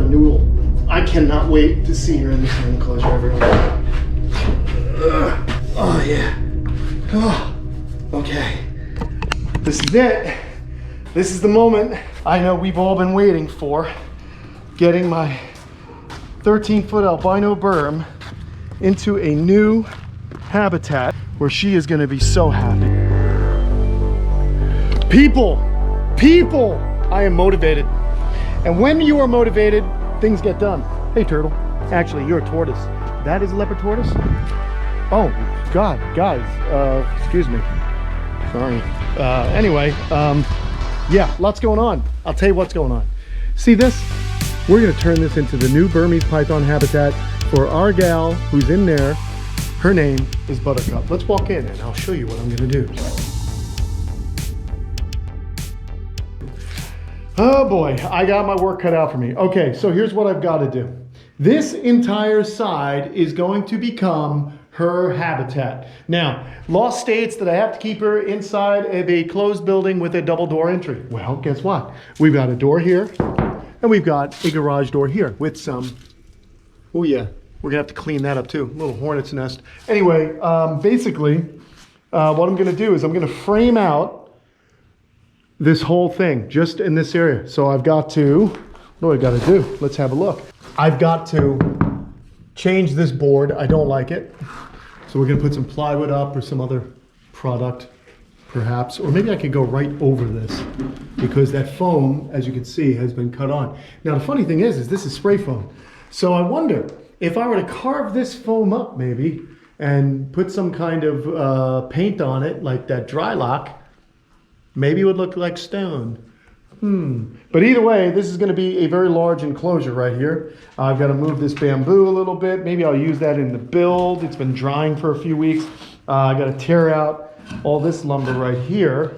noodle. I cannot wait to see her in this enclosure, everyone. Oh yeah. Oh, okay. This is it. This is the moment I know we've all been waiting for. Getting my 13-foot albino berm into a new habitat where she is going to be so happy. People, I am motivated. And when you are motivated, things get done. Hey turtle, actually you're a tortoise. That is a leopard tortoise? Oh God, guys, excuse me. Sorry. Anyway, yeah, lots going on. I'll tell you what's going on. See this? We're gonna turn this into the new Burmese python habitat for our gal who's in there. Her name is Buttercup. Let's walk in and I'll show you what I'm gonna do. Oh boy, I got my work cut out for me. Okay, so here's what I've got to do. This entire side is going to become her habitat. Now, law states that I have to keep her inside of a closed building with a double door entry. Well, guess what? We've got a door here and we've got a garage door here with some, oh yeah, we're gonna have to clean that up too. A little hornet's nest. Anyway, basically, what I'm gonna do is I'm gonna frame out this whole thing just in this area. So I've got to, what do I got to do? Let's have a look. I've got to change this board. I don't like it. So we're gonna put some plywood up or some other product perhaps, or maybe I could go right over this because that foam, as you can see, has been cut on. Now the funny thing is this is spray foam. So I wonder if I were to carve this foam up maybe and put some kind of paint on it like that dry lock, maybe it would look like stone. But either way, this is going to be a very large enclosure right here. I've got to move this bamboo a little bit. Maybe I'll use that in the build. It's been drying for a few weeks. I got to tear out all this lumber right here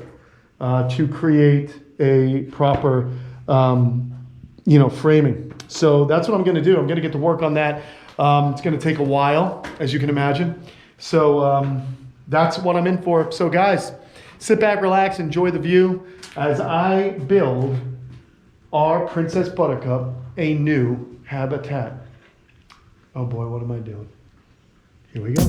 to create a proper, framing. So that's what I'm going to do. I'm going to get to work on that. It's going to take a while, as you can imagine. So that's what I'm in for. So guys, sit back, relax, enjoy the view as I build our Princess Buttercup a new habitat. Oh boy, what am I doing? Here we go.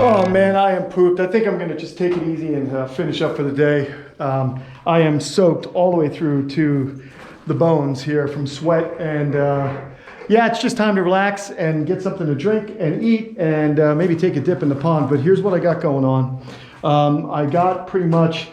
Oh man, I am pooped. I think I'm gonna just take it easy and finish up for the day. I am soaked all the way through to the bones here from sweat, and yeah, it's just time to relax and get something to drink and eat and maybe take a dip in the pond. But here's what I got going on. I got pretty much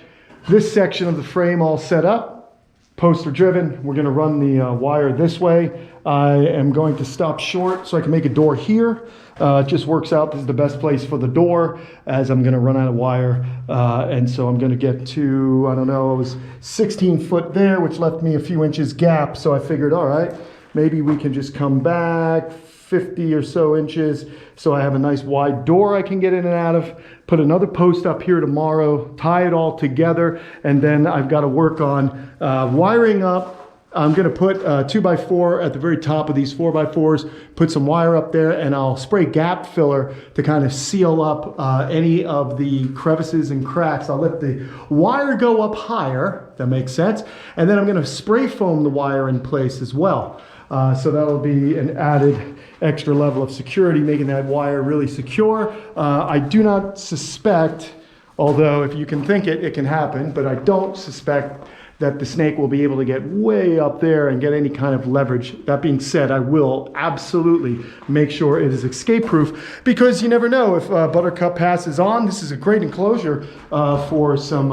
this section of the frame all set up, poster driven. We're gonna run the wire this way. I am going to stop short so I can make a door here. It just works out. This is the best place for the door as I'm gonna run out of wire. And so I'm gonna get to, I don't know, it was 16 foot there, which left me a few inches gap. So I figured, all right, maybe we can just come back 50 or so inches so I have a nice wide door I can get in and out of, put another post up here tomorrow, tie it all together, and then I've got to work on wiring up. I'm going to put 2x4 at the very top of these 4x4s, put some wire up there, and I'll spray gap filler to kind of seal up any of the crevices and cracks. I'll let the wire go up higher, that makes sense, and then I'm going to spray foam the wire in place as well. So that'll be an added extra level of security, making that wire really secure. I do not suspect, although if you can think it, it can happen, but I don't suspect that the snake will be able to get way up there and get any kind of leverage. That being said, I will absolutely make sure it is escape proof, because you never know if Buttercup passes on. This is a great enclosure for some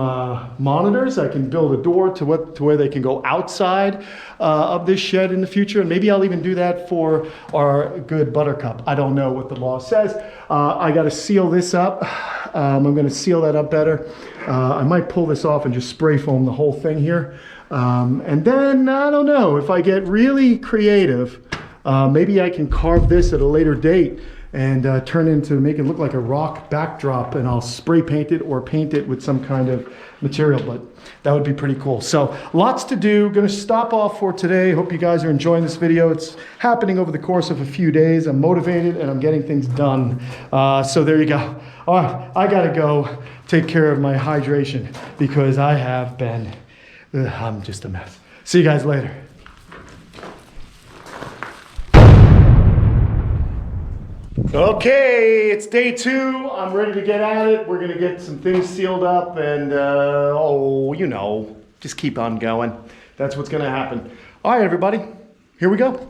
monitors. I can build a door to where they can go outside of this shed in the future, and maybe I'll even do that for our good Buttercup. I don't know what the law says. I got to seal this up. I'm going to seal that up better. I might pull this off and just spray foam the whole thing here. And then, I don't know, if I get really creative, maybe I can carve this at a later date and make it look like a rock backdrop, and I'll spray paint it or paint it with some kind of material, but that would be pretty cool. So lots to do. Gonna stop off for today. Hope you guys are enjoying this video. It's happening over the course of a few days. I'm motivated and I'm getting things done. So there you go. All right, I gotta go take care of my hydration because I have been, I'm just a mess. See you guys later. Okay, it's day 2. I'm ready to get at it. We're gonna get some things sealed up and, oh, you know, just keep on going. That's what's gonna happen. All right, everybody, here we go.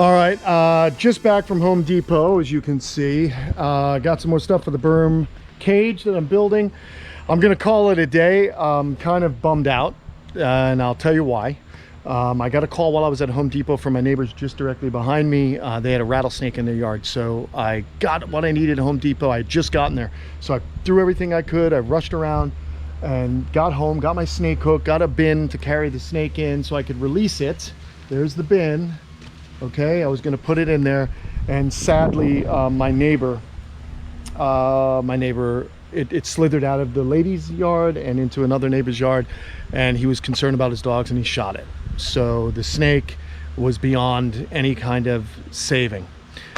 All right, just back from Home Depot, as you can see. Got some more stuff for the berm cage that I'm building. I'm gonna call it a day. I'm kind of bummed out, and I'll tell you why. I got a call while I was at Home Depot from my neighbors just directly behind me. They had a rattlesnake in their yard, so I got what I needed at Home Depot. I had just gotten there, so I threw everything I could. I rushed around and got home, got my snake hook, got a bin to carry the snake in so I could release it. There's the bin. Okay, I was going to put it in there, and sadly my neighbor it slithered out of the lady's yard and into another neighbor's yard, and he was concerned about his dogs and he shot it. So the snake was beyond any kind of saving.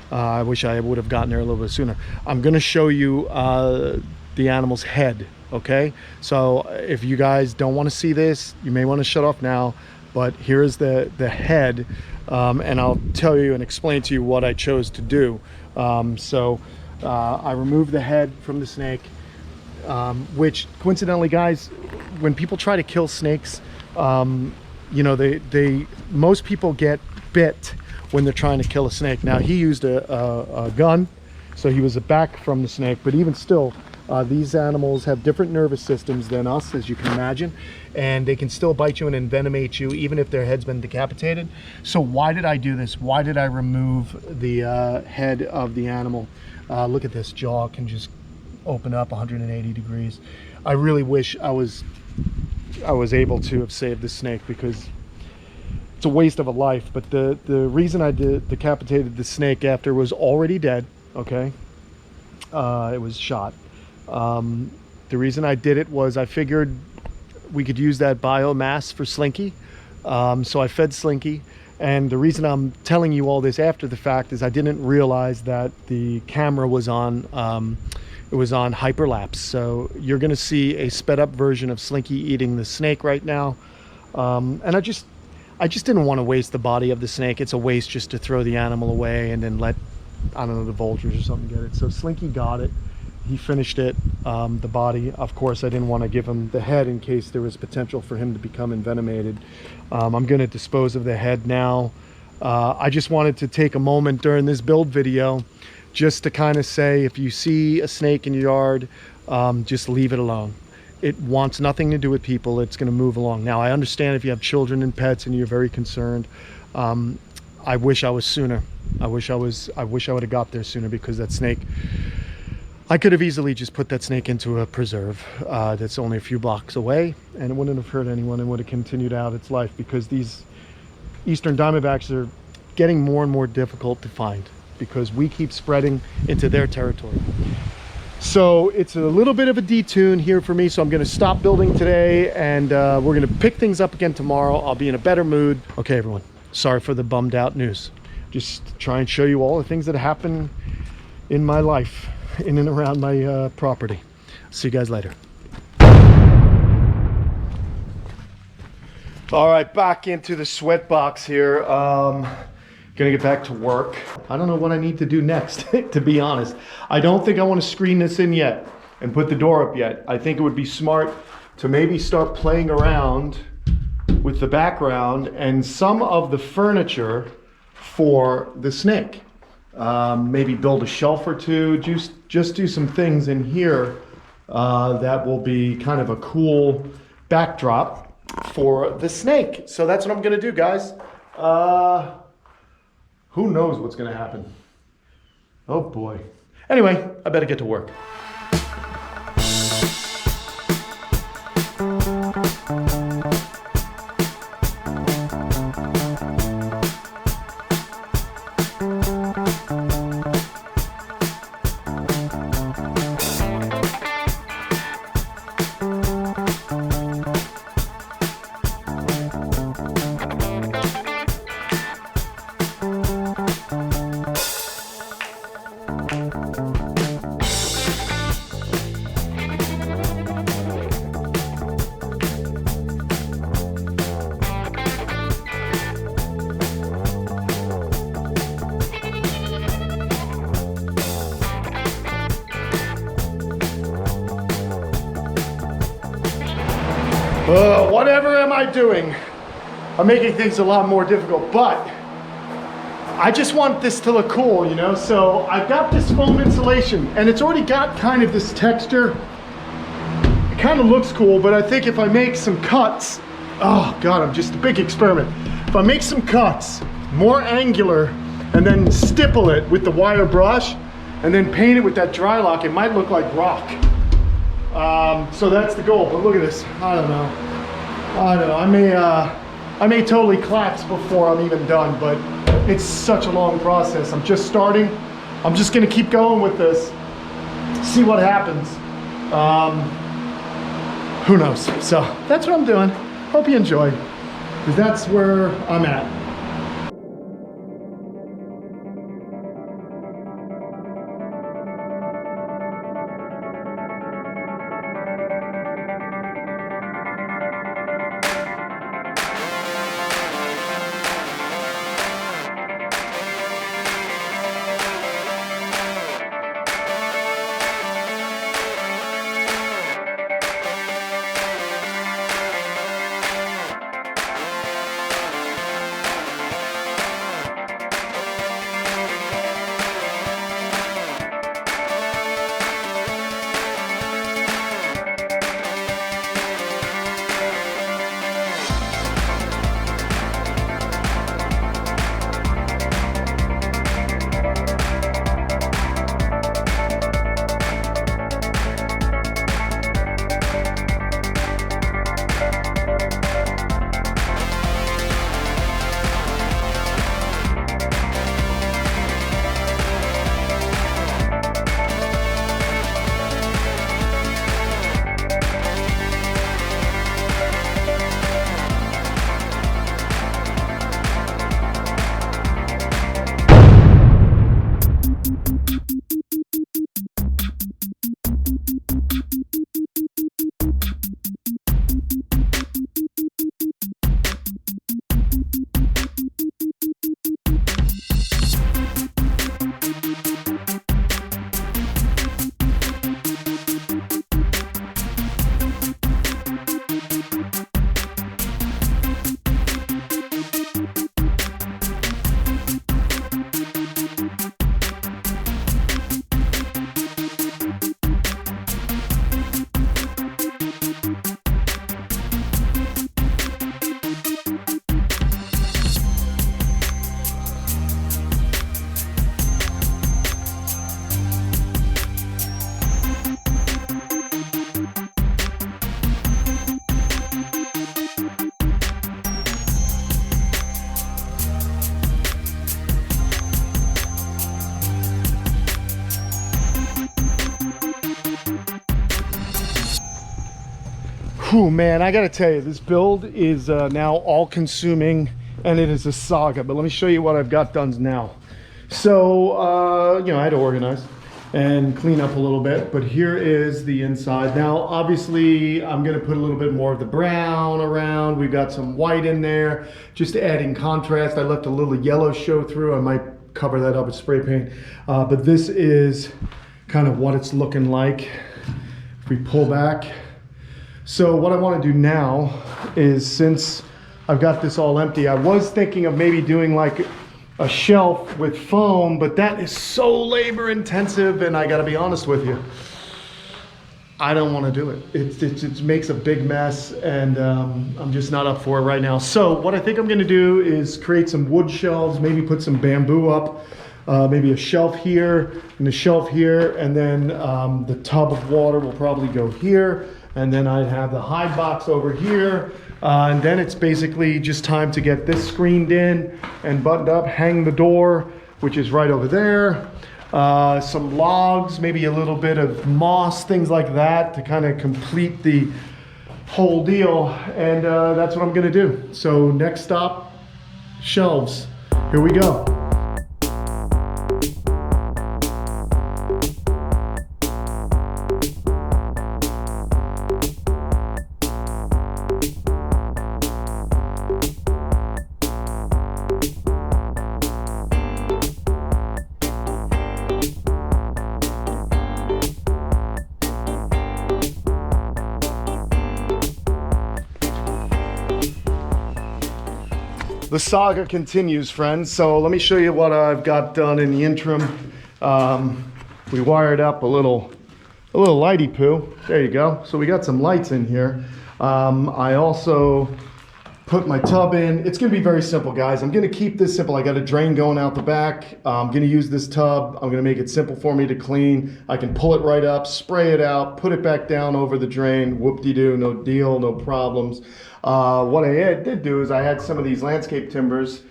I wish I would have gotten there a little bit sooner. I'm going to show you the animal's head. Okay, so if you guys don't want to see this, you may want to shut off now, but here's the head. And I'll tell you and explain to you what I chose to do. I removed the head from the snake, which coincidentally, guys, when people try to kill snakes, you know, most people get bit when they're trying to kill a snake. Now, he used a gun, so he was back from the snake, but even still, these animals have different nervous systems than us, as you can imagine, and they can still bite you and envenomate you even if their head's been decapitated. So why did I do this? Why did I remove the head of the animal? Look at this, jaw can just open up 180 degrees. I really wish I was able to have saved the snake, because it's a waste of a life. But the reason I decapitated the snake after it was already dead, okay, it was shot. The reason I did it was I figured we could use that biomass for Slinky. So I fed Slinky. And the reason I'm telling you all this after the fact is I didn't realize that the camera was on, it was on hyperlapse. So you're going to see a sped up version of Slinky eating the snake right now. And I just didn't want to waste the body of the snake. It's a waste just to throw the animal away and then let, I don't know, the vultures or something get it. So Slinky got it. He finished it, the body. Of course, I didn't want to give him the head in case there was potential for him to become envenomated. I'm going to dispose of the head now. I just wanted to take a moment during this build video just to kind of say, if you see a snake in your yard, just leave it alone. It wants nothing to do with people. It's going to move along. Now, I understand if you have children and pets and you're very concerned. I wish I was sooner. I wish I would have got there sooner, because that snake, I could have easily just put that snake into a preserve that's only a few blocks away, and it wouldn't have hurt anyone and would have continued out its life, because these eastern diamondbacks are getting more and more difficult to find because we keep spreading into their territory. So it's a little bit of a detune here for me, so I'm going to stop building today, and we're going to pick things up again tomorrow. I'll be in a better mood. Okay, everyone, sorry for the bummed out news. Just try and show you all the things that happen in my life, in and around my property. See you guys later. All right, back into the sweat box here. Gonna get back to work. I don't know what I need to do next, to be honest. I don't think I want to screen this in yet and put the door up yet. I think it would be smart to maybe start playing around with the background and some of the furniture for the snake. Maybe build a shelf or two, just do some things in here that will be kind of a cool backdrop for the snake. So that's what I'm gonna do, guys. Who knows what's gonna happen? Oh boy. Anyway, I better get to work. Whatever am I doing? I'm making things a lot more difficult, but I just want this to look cool, you know? So I've got this foam insulation and it's already got kind of this texture. It kind of looks cool, but I think if I make some cuts, oh God, I'm just a big experiment. If I make some cuts, more angular, and then stipple it with the wire brush, and then paint it with that dry lock, it might look like rock. So that's the goal, but look at this. I don't know, I may totally collapse before I'm even done, but it's such a long process. I'm just starting. I'm just gonna keep going with this, see what happens. Who knows? So that's what I'm doing. Hope you enjoy, because that's where I'm at. Whew, man, I gotta tell you, this build is now all-consuming, and it is a saga. But let me show you what I've got done now. So, you know, I had to organize and clean up a little bit, but here is the inside. Now, obviously, I'm gonna put a little bit more of the brown around. We've got some white in there, just adding contrast. I left a little yellow show through. I might cover that up with spray paint. But this is kind of what it's looking like. If we pull back. So what I want to do now is, since I've got this all empty, I was thinking of maybe doing like a shelf with foam, but that is so labor intensive, and I got to be honest with you, I don't want to do it. It makes a big mess, and I'm just not up for it right now. So what I think I'm going to do is create some wood shelves, maybe put some bamboo up, maybe a shelf here and a shelf here, and then the tub of water will probably go here. And then I'd have the hide box over here. And then it's basically just time to get this screened in and buttoned up, hang the door, which is right over there. Some logs, maybe a little bit of moss, things like that to kind of complete the whole deal. And that's what I'm gonna do. So next stop, shelves. Here we go. The saga continues, friends. So let me show you what I've got done in the interim. We wired up a little lighty poo. There you go. So we got some lights in here. I also put my tub in. It's gonna be very simple, guys. I'm gonna keep this simple. I got a drain going out the back. I'm gonna use this tub. I'm gonna make it simple for me to clean. I can pull it right up, spray it out, put it back down over the drain. Whoop-de-doo, no deal, no problems. What I did do is I had some of these landscape timbers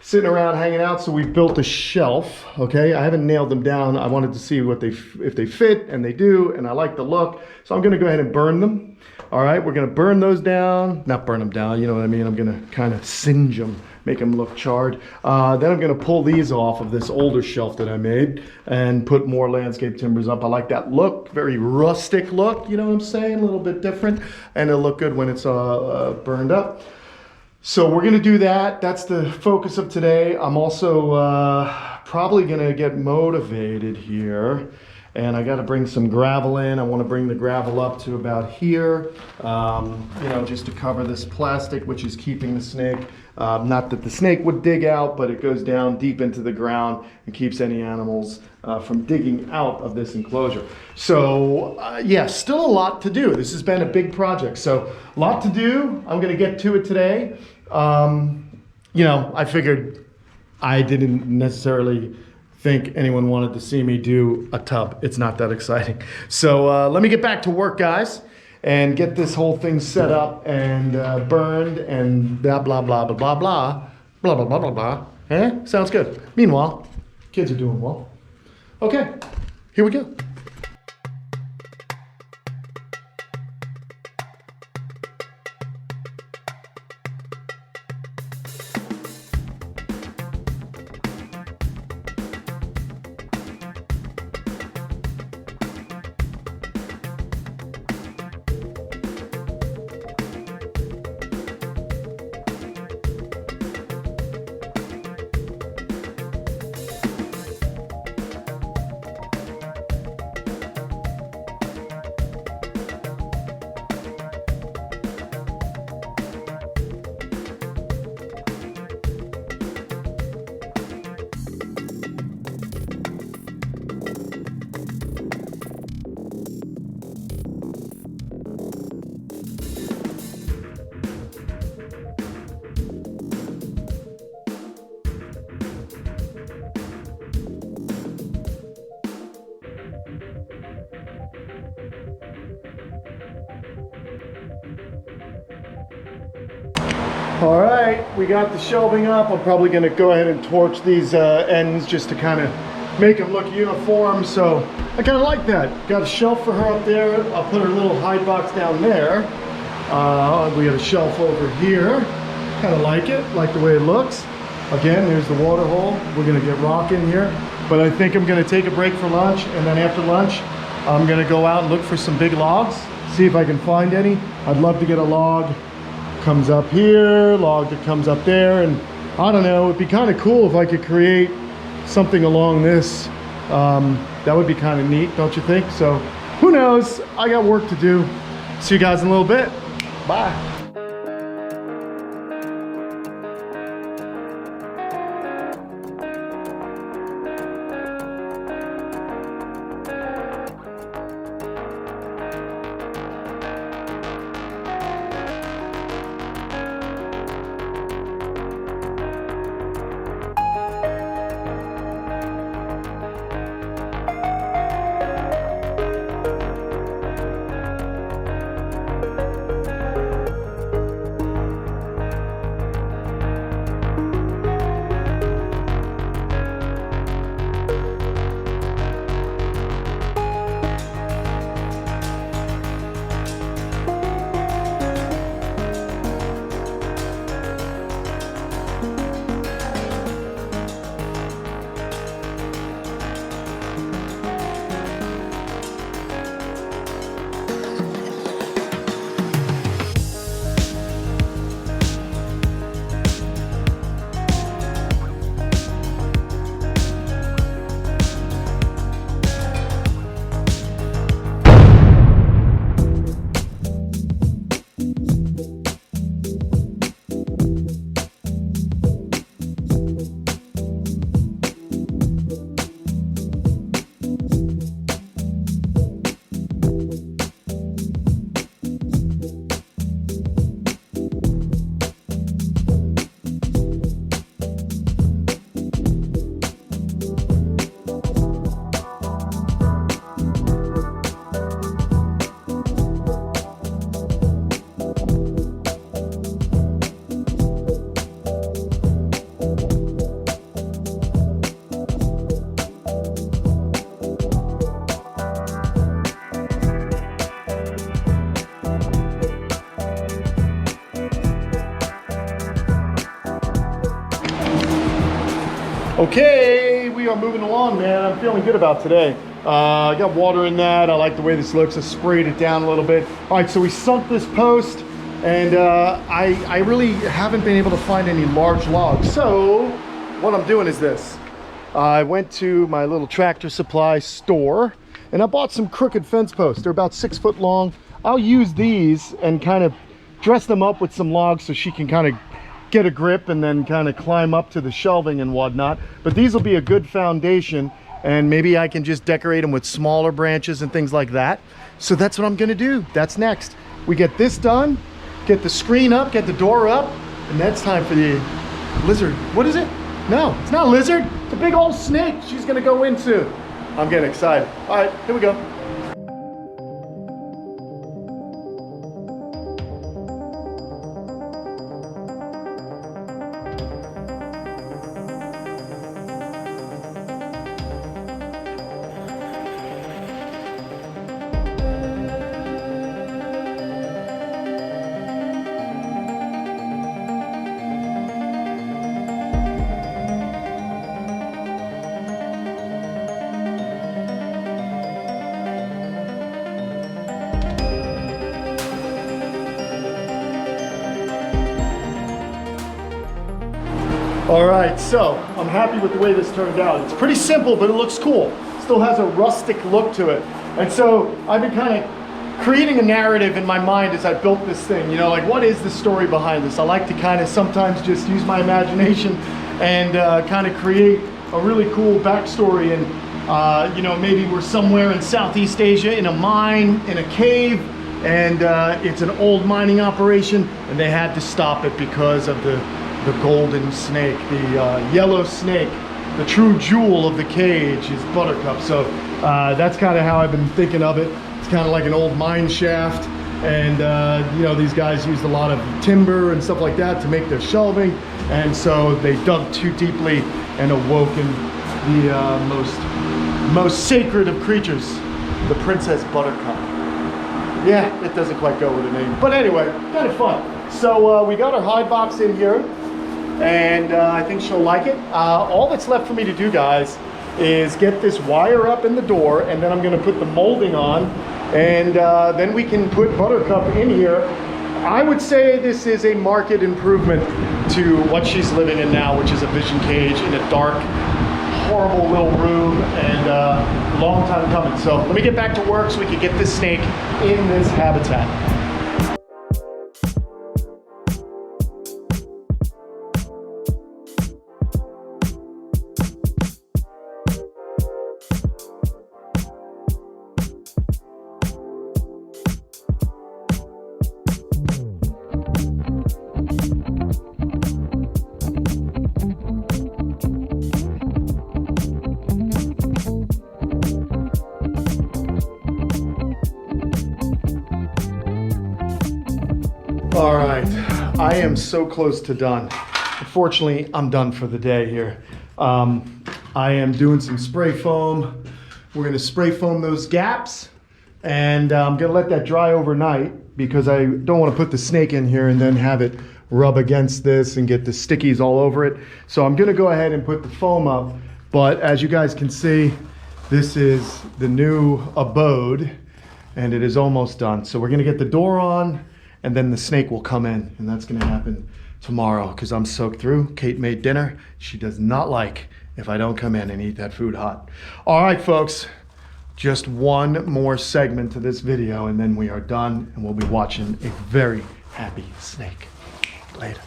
sitting around hanging out, so we built a shelf. Okay, I haven't nailed them down. I wanted to see if they fit, and they do, and I like the look. So I'm gonna go ahead and burn them. All right, we're gonna burn those down. Not burn them down, you know what I mean? I'm gonna kind of singe them, make them look charred. Then I'm gonna pull these off of this older shelf that I made and put more landscape timbers up. I like that look, very rustic look, you know what I'm saying? A little bit different, and it'll look good when it's burned up. So we're gonna do that. That's the focus of today. I'm also probably gonna get motivated here, and I gotta bring some gravel in. I wanna bring the gravel up to about here, you know, just to cover this plastic, which is keeping the snake. Not that the snake would dig out, but it goes down deep into the ground and keeps any animals from digging out of this enclosure. So yeah, still a lot to do. This has been a big project. So a lot to do. I'm gonna get to it today. You know, I figured I didn't necessarily think anyone wanted to see me do a tub. It's not that exciting. So let me get back to work, guys, and get this whole thing set up and burned and blah, blah, blah, blah, blah, blah, blah, blah, blah, blah, blah. Eh? Sounds good. Meanwhile, kids are doing well. Okay, here we go. All right, we got the shelving up. I'm probably gonna go ahead and torch these ends just to kind of make them look uniform. So I kind of like that. Got a shelf for her up there. I'll put her little hide box down there. We got a shelf over here. Kind of like it, like the way it looks. Again, there's the water hole. We're gonna get rock in here. But I think I'm gonna take a break for lunch, and then after lunch, I'm gonna go out and look for some big logs, see if I can find any. I'd love to get a log comes up here, log that comes up there, and I don't know, it'd be kind of cool if I could create something along this. That would be kind of neat, don't you think? So who knows? I got work to do. See you guys in a little bit. Bye. Okay, we are moving along, man. I'm feeling good about today. I got water in that. I like the way this looks. I sprayed it down a little bit. All right, so we sunk this post, and I really haven't been able to find any large logs. So what I'm doing is this. I went to my little Tractor Supply store, and I bought some crooked fence posts. They're about 6 foot long. I'll use these and kind of dress them up with some logs so she can kind of get a grip and then kind of climb up to the shelving and whatnot. But these will be a good foundation, and maybe I can just decorate them with smaller branches and things like that. So that's what I'm gonna do. That's next. We get this done, get the screen up, get the door up, and that's time for the lizard. What is it? No, it's not a lizard. It's a big old snake she's gonna go into. I'm getting excited. All right, here we go. All right, so I'm happy with the way this turned out. It's pretty simple, but it looks cool. Still has a rustic look to it. And so I've been kind of creating a narrative in my mind as I built this thing. You know, like, what is the story behind this? I like to kind of sometimes just use my imagination and kind of create a really cool backstory. And, you know, maybe we're somewhere in Southeast Asia in a mine, in a cave, and it's an old mining operation, and they had to stop it because of the golden snake, the yellow snake. The true jewel of the cage is Buttercup. So that's kind of how I've been thinking of it. It's kind of like an old mine shaft, and you know, these guys used a lot of timber and stuff like that to make their shelving, and so they dug too deeply and awoken the most sacred of creatures, the Princess Buttercup. Yeah, it doesn't quite go with the name, but anyway, kind of fun. So we got our hide box in here, and I think she'll like it. All that's left for me to do, guys, is get this wire up in the door, and then I'm going to put the molding on, and then we can put Buttercup in here. I would say this is a marked improvement to what she's living in now, which is a vision cage in a dark, horrible little room, and long time coming. So let me get back to work so we can get this snake in this habitat. All right, I am so close to done. Unfortunately, I'm done for the day here. I am doing some spray foam. We're gonna spray foam those gaps, and I'm gonna let that dry overnight because I don't wanna put the snake in here and then have it rub against this and get the stickies all over it. So I'm gonna go ahead and put the foam up, but as you guys can see, this is the new abode, and it is almost done. So we're gonna get the door on, and then the snake will come in, and that's gonna happen tomorrow because I'm soaked through. Kate made dinner. She does not like if I don't come in and eat that food hot. All right, folks, just one more segment to this video, and then we are done, and we'll be watching a very happy snake. Later.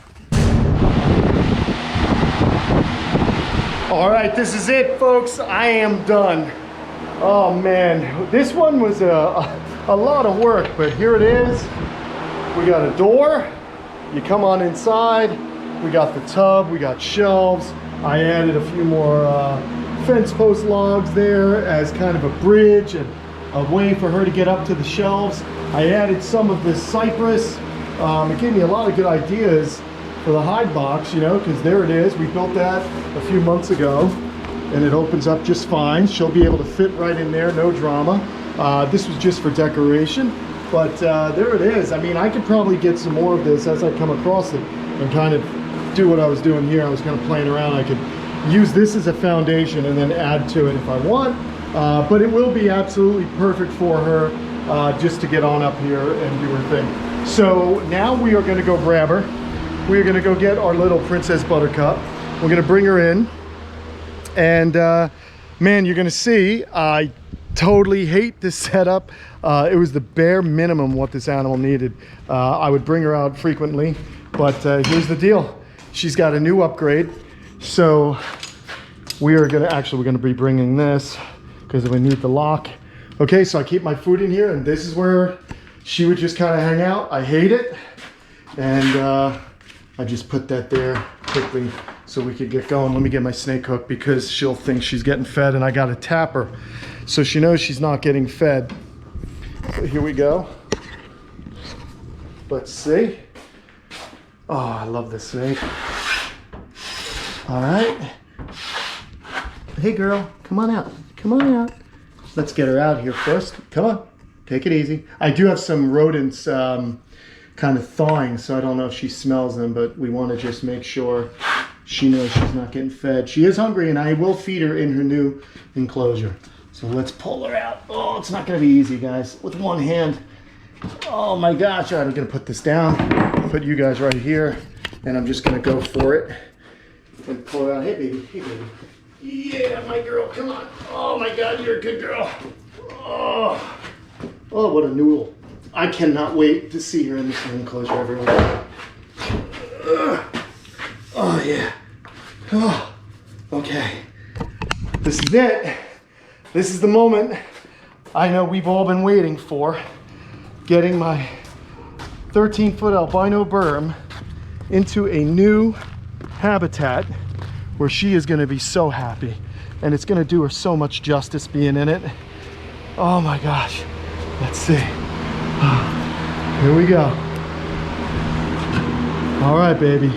All right, this is it, folks. I am done. Oh man, this one was a lot of work, but here it is. We got a door, you come on inside, we got the tub, we got shelves. I added a few more fence post logs there as kind of a bridge and a way for her to get up to the shelves. I added some of this cypress. It gave me a lot of good ideas for the hide box, you know, because there it is. We built that a few months ago, and it opens up just fine. She'll be able to fit right in there, no drama. This was just for decoration. But there it is. I mean, I could probably get some more of this as I come across it and kind of do what I was doing here. I was kind of playing around. I could use this as a foundation and then add to it if I want. But it will be absolutely perfect for her just to get on up here and do her thing. So now we are gonna go grab her. We're gonna go get our little Princess Buttercup. We're gonna bring her in. And man, you're gonna see, I totally hate this setup. It was the bare minimum what this animal needed. I would bring her out frequently, but here's the deal. She's got a new upgrade. So we're gonna be bringing this because we need the lock. Okay, so I keep my food in here and this is where she would just kind of hang out. I hate it. And I just put that there quickly so we could get going. Let me get my snake hook because she'll think she's getting fed and I gotta tap her. So she knows she's not getting fed. So here we go. Let's see. Oh, I love this snake. All right. Hey girl, come on out. Come on out. Let's get her out here first. Come on, take it easy. I do have some rodents kind of thawing, so I don't know if she smells them, but we want to just make sure she knows she's not getting fed. She is hungry and I will feed her in her new enclosure. So let's pull her out. Oh, it's not gonna be easy, guys, with one hand. Oh my gosh, all right, I'm gonna put this down, put you guys right here, and I'm just gonna go for it and pull her out. Hey baby, hey baby. Yeah, my girl, come on. Oh my God, you're a good girl. Oh, what a noodle. I cannot wait to see her in this enclosure, everyone. Oh yeah. Oh, okay. This is it. This is the moment I know we've all been waiting for. Getting my 13-foot albino berm into a new habitat where she is gonna be so happy. And it's gonna do her so much justice being in it. Oh my gosh. Let's see. Here we go. All right, baby.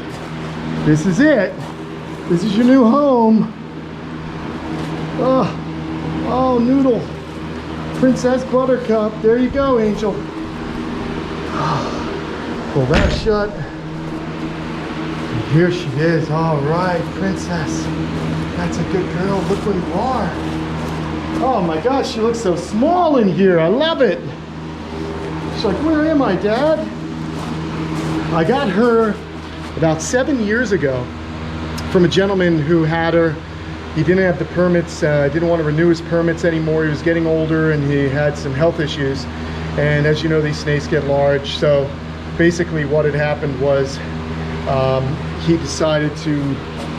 This is it. This is your new home. Oh, Noodle. Princess Buttercup. There you go, Angel. Pull that shut. And here she is. All right, Princess. That's a good girl. Look where you are. Oh my gosh, she looks so small in here. I love it. She's like, where am I, Dad? I got her about 7 years ago from a gentleman who had her. He didn't have the permits, didn't want to renew his permits anymore. He was getting older and he had some health issues. And as you know, these snakes get large. So basically what had happened was he decided to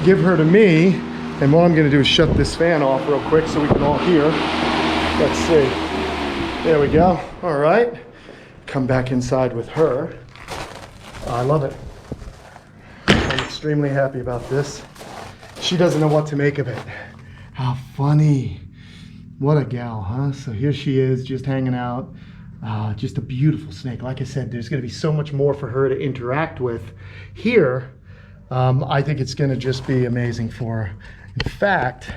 give her to me. And what I'm gonna do is shut this fan off real quick so we can all hear. Let's see. There we go. All right. Come back inside with her. I love it. I'm extremely happy about this. She doesn't know what to make of it. How funny. What a gal, huh? So here she is, just hanging out. Just a beautiful snake. Like I said, there's gonna be so much more for her to interact with here. I think it's gonna just be amazing for her. In fact,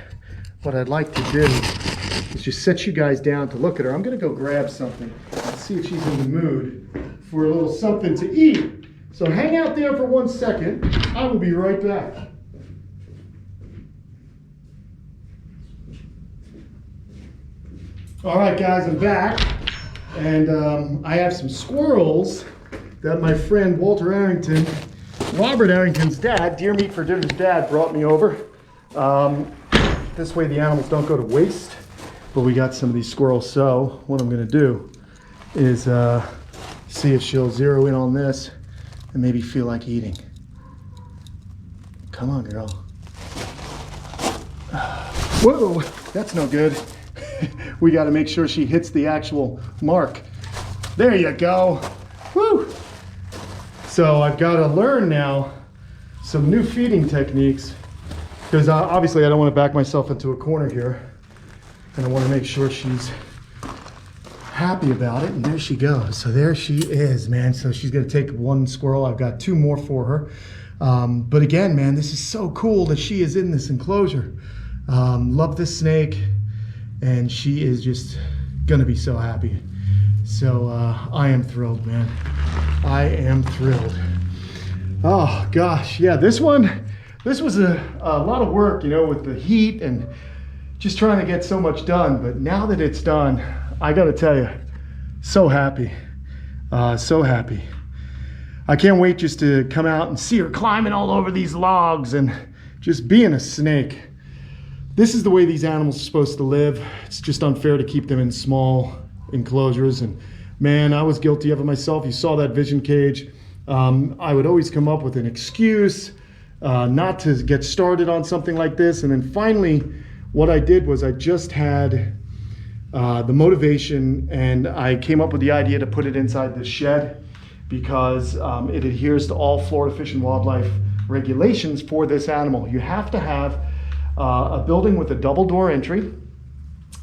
what I'd like to do is just set you guys down to look at her. I'm gonna go grab something and see if she's in the mood for a little something to eat. So hang out there for 1 second. I will be right back. All right, guys, I'm back. And I have some squirrels that my friend Walter Arrington, Robert Arrington's dad, Deer Meat for Dinner's dad, brought me over. This way the animals don't go to waste. But we got some of these squirrels, so what I'm gonna do is see if she'll zero in on this and maybe feel like eating. Come on, girl. Whoa, that's no good. We gotta make sure she hits the actual mark. There you go. Woo! So I've gotta learn now some new feeding techniques because obviously I don't want to back myself into a corner here. And I want to make sure she's happy about it. And there she goes. So there she is, man. So she's going to take one squirrel. I've got 2 more for her. But again, man, this is so cool that she is in this enclosure. Love this snake. And she is just going to be so happy. So I am thrilled, man. I am thrilled. Oh, gosh. Yeah, this one this was a lot of work, you know, with the heat and just trying to get so much done. But now that it's done, I gotta tell you, so happy, so happy. I can't wait just to come out and see her climbing all over these logs and just being a snake. This is the way these animals are supposed to live. It's just unfair to keep them in small enclosures. And man, I was guilty of it myself. You saw that vision cage. I would always come up with an excuse not to get started on something like this. And then finally, what I did was I just had the motivation, and I came up with the idea to put it inside this shed because it adheres to all Florida Fish and Wildlife regulations for this animal. You have to have a building with a double door entry,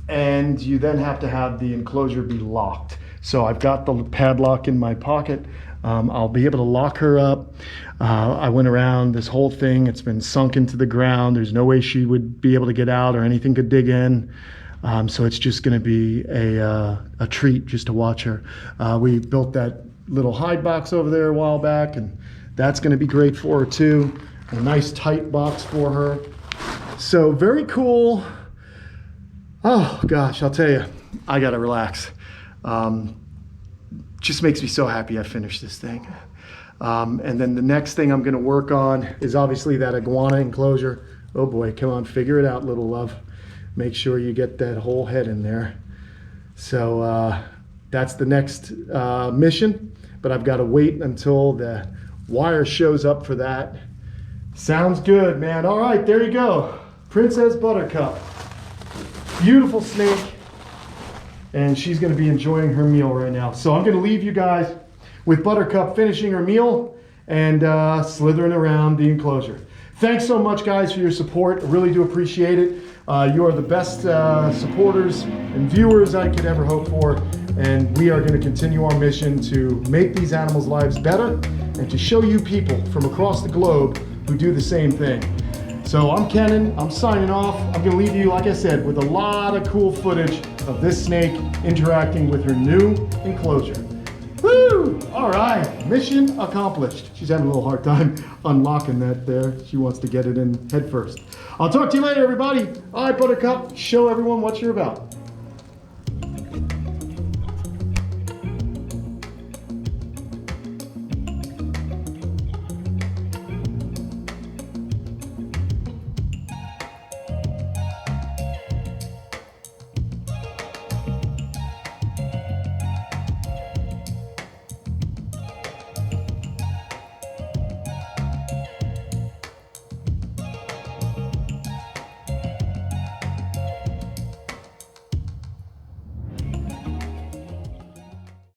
and you then have to have the enclosure be locked. So I've got the padlock in my pocket. I'll be able to lock her up. I went around this whole thing. It's been sunk into the ground. There's no way she would be able to get out or anything could dig in. So it's just going to be a treat just to watch her. We built that little hide box over there a while back, and that's going to be great for her too. A nice tight box for her. So very cool. Oh gosh, I'll tell you, I gotta relax. Just makes me so happy I finished this thing. And then the next thing I'm gonna work on is obviously that iguana enclosure. Oh boy, come on, figure it out, little love. Make sure you get that whole head in there. So that's the next mission, but I've gotta wait until the wire shows up for that. Sounds good, man. All right, there you go. Princess Buttercup. Beautiful snake. And she's gonna be enjoying her meal right now. So I'm gonna leave you guys with Buttercup finishing her meal and slithering around the enclosure. Thanks so much, guys, for your support. I really do appreciate it. You are the best supporters and viewers I could ever hope for. And we are gonna continue our mission to make these animals' lives better and to show you people from across the globe who do the same thing. So I'm Kenan, I'm signing off. I'm gonna leave you, like I said, with a lot of cool footage of this snake interacting with her new enclosure. Woo! All right, mission accomplished. She's having a little hard time unlocking that there. She wants to get it in head first. I'll talk to you later, everybody. All right, Buttercup, show everyone what you're about.